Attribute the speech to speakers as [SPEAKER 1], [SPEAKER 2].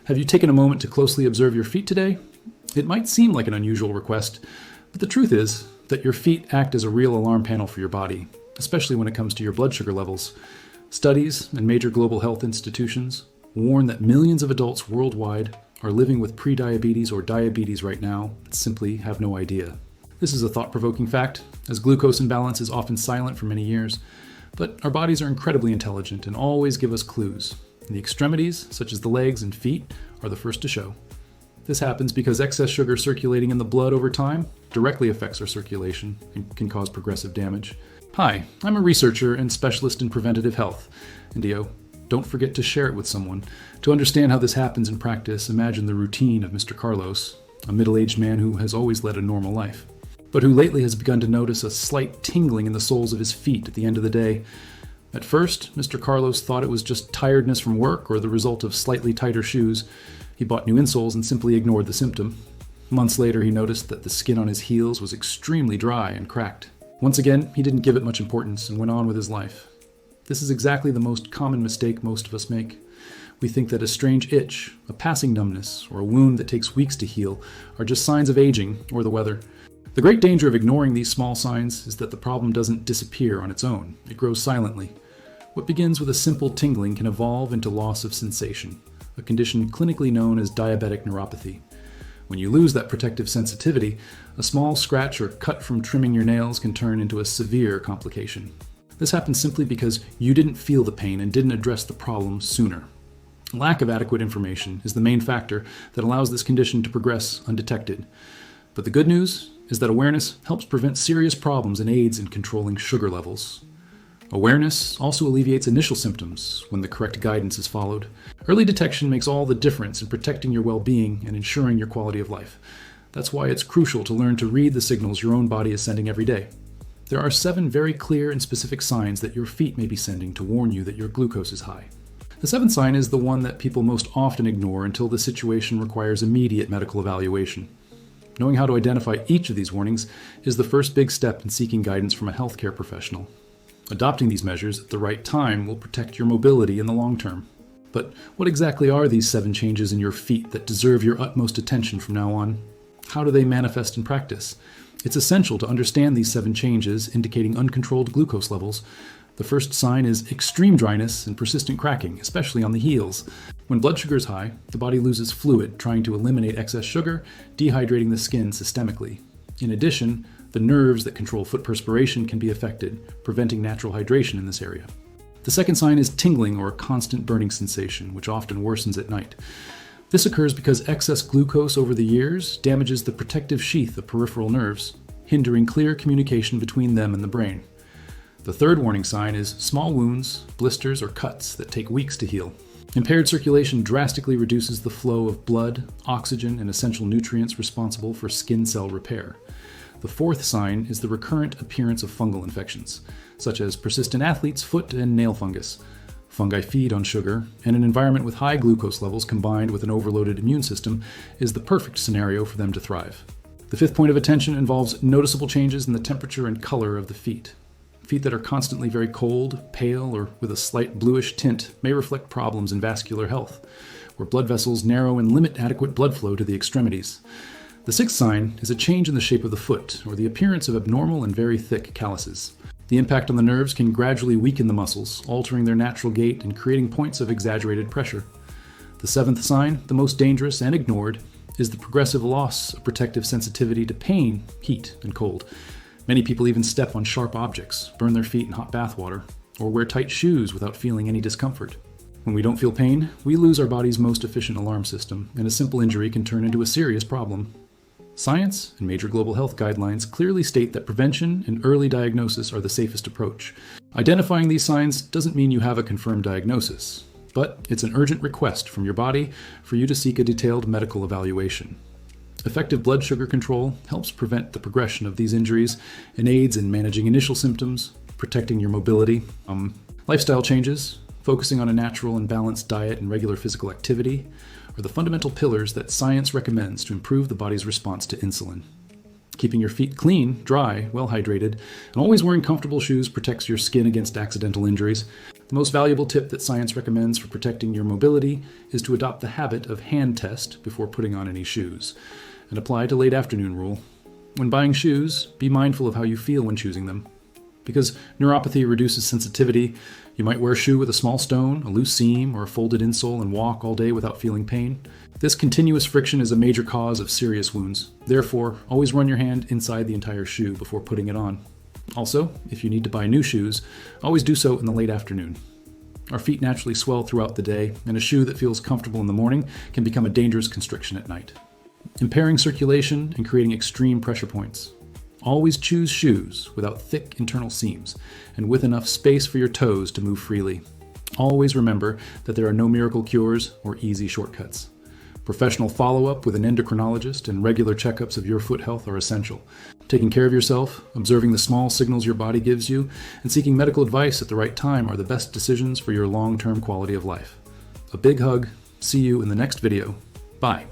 [SPEAKER 1] Have you taken a moment to closely observe your feet today? It might seem like an unusual request, but the truth is that your feet act as a real alarm panel for your body, especially when it comes to your blood sugar levels. Studies and major global health institutions warn that millions of adults worldwide are living with prediabetes or diabetes right now and simply have no idea. This is a thought-provoking fact, as glucose imbalance is often silent for many years, but our bodies are incredibly intelligent and always give us clues. And the extremities, such as the legs and feet, are the first to show. This happens because excess sugar circulating in the blood over time directly affects our circulation and can cause progressive damage. Hi, I'm a researcher and specialist in preventative health. And don't forget to share it with someone. To understand how this happens in practice, imagine the routine of Mr. Carlos, a middle-aged man who has always led a normal life, but who lately has begun to notice a slight tingling in the soles of his feet at the end of the day. At first, Mr. Carlos thought it was just tiredness from work or the result of slightly tighter shoes. He bought new insoles and simply ignored the symptom. Months later, he noticed that the skin on his heels was extremely dry and cracked. Once again, he didn't give it much importance and went on with his life. This is exactly the most common mistake most of us make. We think that a strange itch, a passing numbness, or a wound that takes weeks to heal are just signs of aging or the weather. The great danger of ignoring these small signs is that the problem doesn't disappear on its own. It grows silently. What begins with a simple tingling can evolve into loss of sensation, a condition clinically known as diabetic neuropathy. When you lose that protective sensitivity, a small scratch or cut from trimming your nails can turn into a severe complication. This happens simply because you didn't feel the pain and didn't address the problem sooner. Lack of adequate information is the main factor that allows this condition to progress undetected. But the good news is that awareness helps prevent serious problems and aids in controlling sugar levels. Awareness also alleviates initial symptoms when the correct guidance is followed. Early detection makes all the difference in protecting your well-being and ensuring your quality of life. That's why it's crucial to learn to read the signals your own body is sending every day. There are 7 very clear and specific signs that your feet may be sending to warn you that your glucose is high. The 7th sign is the one that people most often ignore until the situation requires immediate medical evaluation. Knowing how to identify each of these warnings is the first big step in seeking guidance from a healthcare professional. Adopting these measures at the right time will protect your mobility in the long term. But what exactly are these 7 changes in your feet that deserve your utmost attention from now on? How do they manifest in practice? It's essential to understand these 7 changes indicating uncontrolled glucose levels. The first sign is extreme dryness and persistent cracking, especially on the heels. When blood sugar is high, the body loses fluid, trying to eliminate excess sugar, dehydrating the skin systemically. In addition, the nerves that control foot perspiration can be affected, preventing natural hydration in this area. The second sign is tingling or a constant burning sensation, which often worsens at night. This occurs because excess glucose over the years damages the protective sheath of peripheral nerves, hindering clear communication between them and the brain. The third warning sign is small wounds, blisters, or cuts that take weeks to heal. Impaired circulation drastically reduces the flow of blood, oxygen, and essential nutrients responsible for skin cell repair. The fourth sign is the recurrent appearance of fungal infections, such as persistent athlete's foot and nail fungus. Fungi feed on sugar, and an environment with high glucose levels combined with an overloaded immune system is the perfect scenario for them to thrive. The fifth point of attention involves noticeable changes in the temperature and color of the feet. Feet that are constantly very cold, pale, or with a slight bluish tint may reflect problems in vascular health, where blood vessels narrow and limit adequate blood flow to the extremities. The sixth sign is a change in the shape of the foot, or the appearance of abnormal and very thick calluses. The impact on the nerves can gradually weaken the muscles, altering their natural gait and creating points of exaggerated pressure. The seventh sign, the most dangerous and ignored, is the progressive loss of protective sensitivity to pain, heat, and cold. Many people even step on sharp objects, burn their feet in hot bath water, or wear tight shoes without feeling any discomfort. When we don't feel pain, we lose our body's most efficient alarm system, and a simple injury can turn into a serious problem. Science and major global health guidelines clearly state that prevention and early diagnosis are the safest approach. Identifying these signs doesn't mean you have a confirmed diagnosis, but it's an urgent request from your body for you to seek a detailed medical evaluation. Effective blood sugar control helps prevent the progression of these injuries and aids in managing initial symptoms, protecting your mobility. Lifestyle changes, focusing on a natural and balanced diet and regular physical activity, are the fundamental pillars that science recommends to improve the body's response to insulin. Keeping your feet clean, dry, well hydrated, and always wearing comfortable shoes protects your skin against accidental injuries. The most valuable tip that science recommends for protecting your mobility is to adopt the habit of hand test before putting on any shoes, and apply to late afternoon rule. When buying shoes, be mindful of how you feel when choosing them. Because neuropathy reduces sensitivity, you might wear a shoe with a small stone, a loose seam, or a folded insole and walk all day without feeling pain. This continuous friction is a major cause of serious wounds. Therefore, always run your hand inside the entire shoe before putting it on. Also, if you need to buy new shoes, always do so in the late afternoon. Our feet naturally swell throughout the day, and a shoe that feels comfortable in the morning can become a dangerous constriction at night, impairing circulation and creating extreme pressure points. Always choose shoes without thick internal seams and with enough space for your toes to move freely. Always remember that there are no miracle cures or easy shortcuts. Professional follow-up with an endocrinologist and regular checkups of your foot health are essential. Taking care of yourself, observing the small signals your body gives you, and seeking medical advice at the right time are the best decisions for your long-term quality of life. A big hug. See you in the next video. Bye.